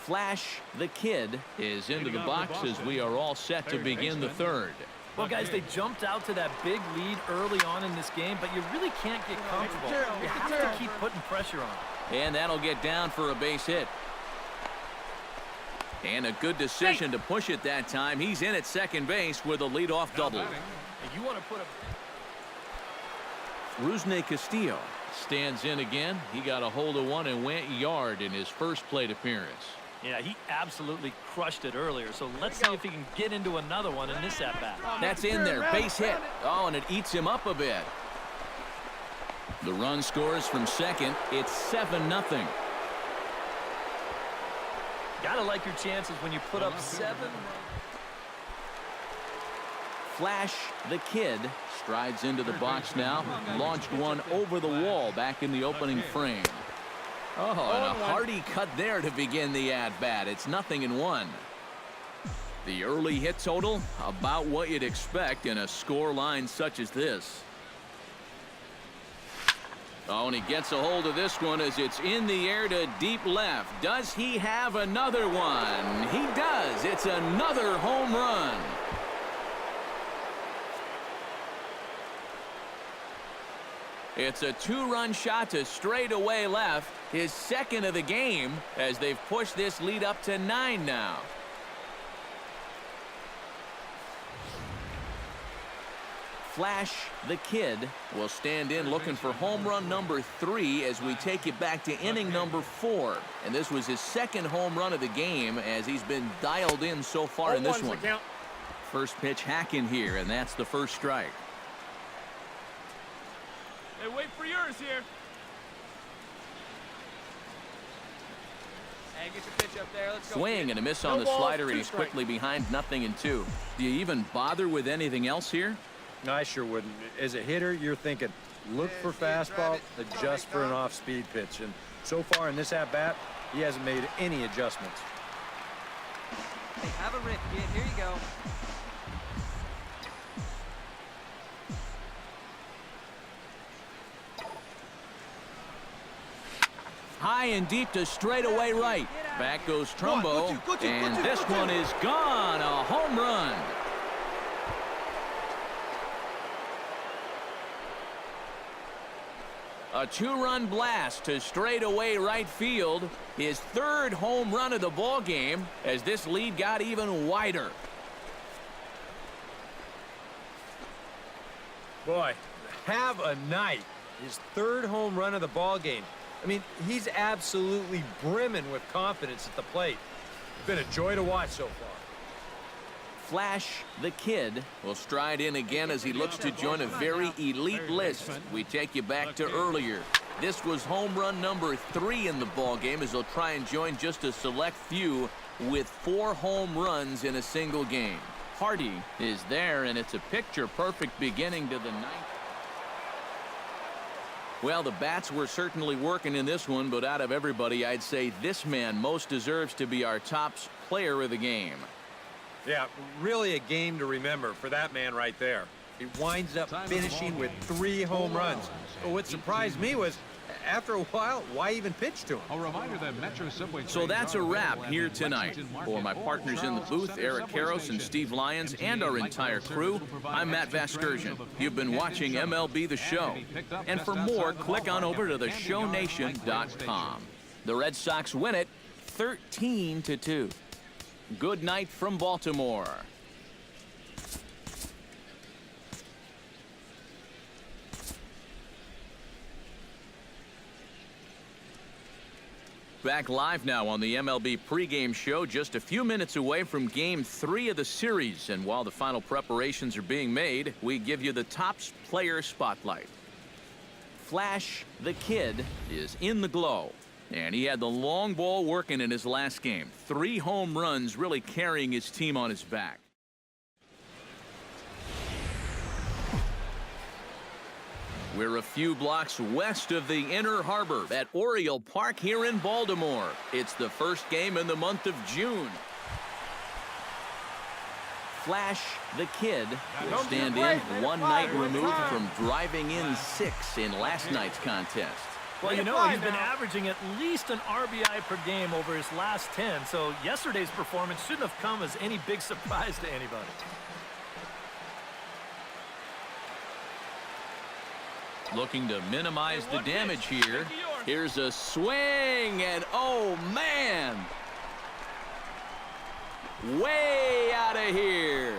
Flash the Kid is into the box as we are all set to begin the third. Well, guys, they jumped out to that big lead early on in this game, but you really can't get comfortable. You have to keep putting pressure on. And that'll get down for a base hit. And a good decision to push it that time. He's in at second base with a leadoff double. You want to put a... Rusney Castillo stands in again. He got a hold of one and went yard in his first plate appearance. Yeah, he absolutely crushed it earlier, so let's see if he can get into another one in this at-bat. That's in there, base hit. Oh, and it eats him up a bit. The run scores from second. It's 7-0. Gotta like your chances when you put up 7. Flash the Kid strides into the box now. Launched one over the wall back in the opening frame. Oh, and a hearty cut there to begin the at-bat. It's 0-1. The early hit total, about what you'd expect in a score line such as this. Oh, and he gets a hold of this one as it's in the air to deep left. Does he have another one? He does. It's another home run. It's a 2-run shot to straightaway left, his second of the game, as they've pushed this lead up to 9 now. Flash the Kid will stand in looking for home run number 3 as we take it back to inning number 4. And this was his second home run of the game as he's been dialed in so far in this one. First pitch hacking here, and that's the first strike. Hey, wait for yours here. Hey, get your pitch up there. Let's go. Swing and a miss on the slider, and he's quickly behind 0-2. Do you even bother with anything else here? No, I sure wouldn't. As a hitter, you're thinking, look for fastball, adjust for an off-speed pitch. And so far in this at-bat, he hasn't made any adjustments. Hey, have a rip, kid. Here you go. High and deep to straightaway right. Back goes Trumbo, and this one is gone. A home run. A 2-run blast to straightaway right field. His third home run of the ball game as this lead got even wider. Boy, have a night. His third home run of the ball game. I mean, he's absolutely brimming with confidence at the plate. It's been a joy to watch so far. Flash the Kid will stride in again as he looks to join a very elite list. We take you back to earlier. This was home run number 3 in the ball game as he'll try and join just a select few with 4 home runs in a single game. Hardy is there, and it's a picture-perfect beginning to the 9th. Well, the bats were certainly working in this one, but out of everybody, I'd say this man most deserves to be our top player of the game. Yeah, really a game to remember for that man right there. He winds up finishing with 3 home runs. But what surprised me was, after a while, why even pitch to him? A reminder that Metro Subway. So that's a wrap here tonight. For my partners in the booth, Eric Karros and Steve Lyons, and our entire crew, I'm Matt Vasgersian. You've been watching MLB The Show. And for more, click on over to theshownation.com. The Red Sox win it 13-2. Good night from Baltimore. Back live now on the MLB pregame show, just a few minutes away from Game 3 of the series. And while the final preparations are being made, we give you the top player spotlight. Flash the Kid is in the glow. And he had the long ball working in his last game. 3 home runs, really carrying his team on his back. We're a few blocks west of the Inner Harbor at Oriole Park here in Baltimore. It's the first game in the month of June. Flash the Kid will stand in 1 night removed from driving in 6 in last night's contest. Well, you know, he's been averaging at least an RBI per game over his last 10, so yesterday's performance shouldn't have come as any big surprise to anybody. Looking to minimize the damage here. Here's a swing, and oh, man! Way out of here.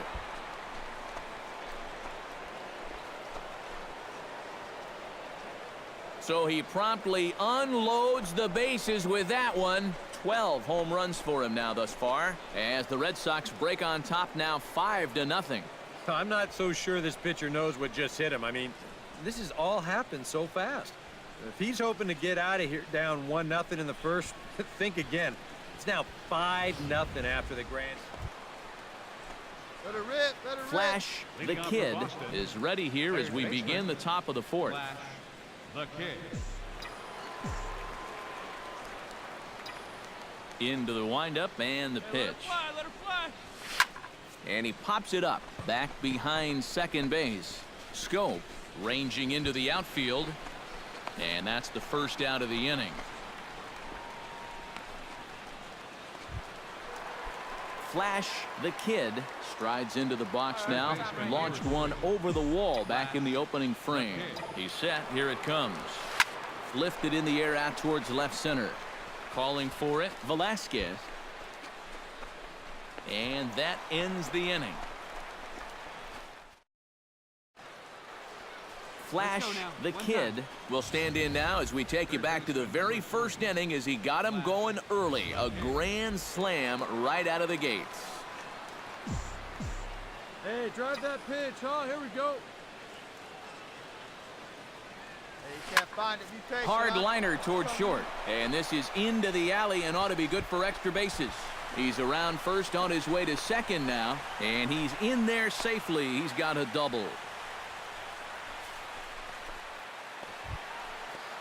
So he promptly unloads the bases with that one. 12 home runs for him now thus far, as the Red Sox break on top now 5-0. I'm not so sure this pitcher knows what just hit him. I mean, this has all happened so fast. If he's hoping to get out of here down 1-0 in the first, think again. It's now 5-0 after the grand. Let it rip, let it rip. Flash the Kid is ready here as we begin the top of the fourth. Flash the Kid. Into the windup and the pitch. Let her fly. And he pops it up back behind second base. Scope ranging into the outfield. And that's the first out of the inning. Flash the Kid strides into the box now. Launched one over the wall back in the opening frame. He's set. Here it comes. Lifted in the air out towards left center. Calling for it, Velasquez. And that ends the inning. Flash the Kid will stand in now as we take you back to the very first inning as he got him going early. A grand slam right out of the gates. Hey, drive that pitch, huh? Here we go. Hey, you can't find it. You take Hard it, huh? liner towards short. And this is into the alley and ought to be good for extra bases. He's around first on his way to second now. And he's in there safely. He's got a double.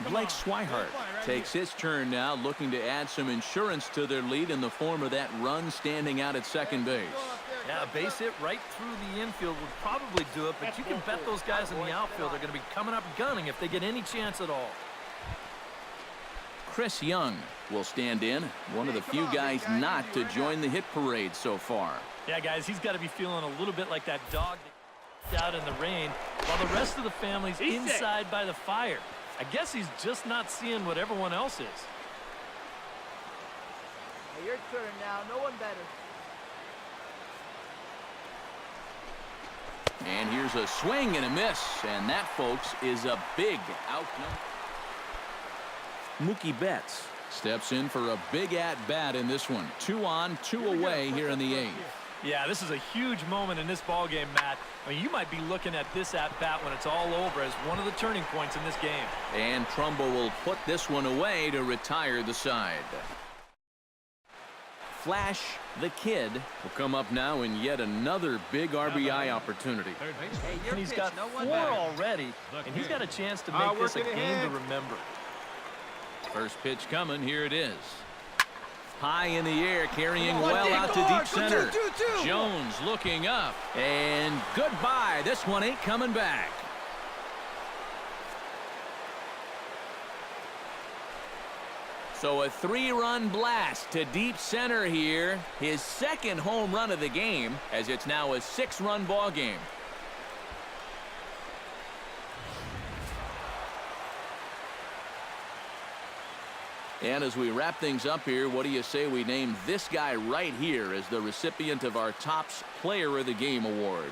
Blake Swihart takes his turn now, looking to add some insurance to their lead in the form of that run standing out at second base. Yeah, a base hit right through the infield would probably do it, but you can bet those guys in the outfield are going to be coming up gunning if they get any chance at all. Chris Young will stand in, one of the few guys not to join the hit parade so far. Yeah, guys, he's got to be feeling a little bit like that dog out in the rain while the rest of the family's inside by the fire. I guess he's just not seeing what everyone else is. Hey, your turn now. No one better. And here's a swing and a miss. And that, folks, is a big out. Mookie Betts steps in for a big at-bat in this one. 2 on, 2 away here in the 8th. Yeah, this is a huge moment in this ball game, Matt. I mean, you might be looking at this at-bat when it's all over as one of the turning points in this game. And Trumbo will put this one away to retire the side. Flash the Kid will come up now in yet another big RBI opportunity. Hey, your And he's pitch, got no 4 one better. already, and he's got a chance to make this a game to remember. First pitch coming. Here it is. High in the air, carrying well out to deep center. Jones looking up. And goodbye. This one ain't coming back. So a 3-run blast to deep center here. His second home run of the game, as it's now a 6-run ball game. And as we wrap things up here, what do you say we name this guy right here as the recipient of our Topps Player of the Game award?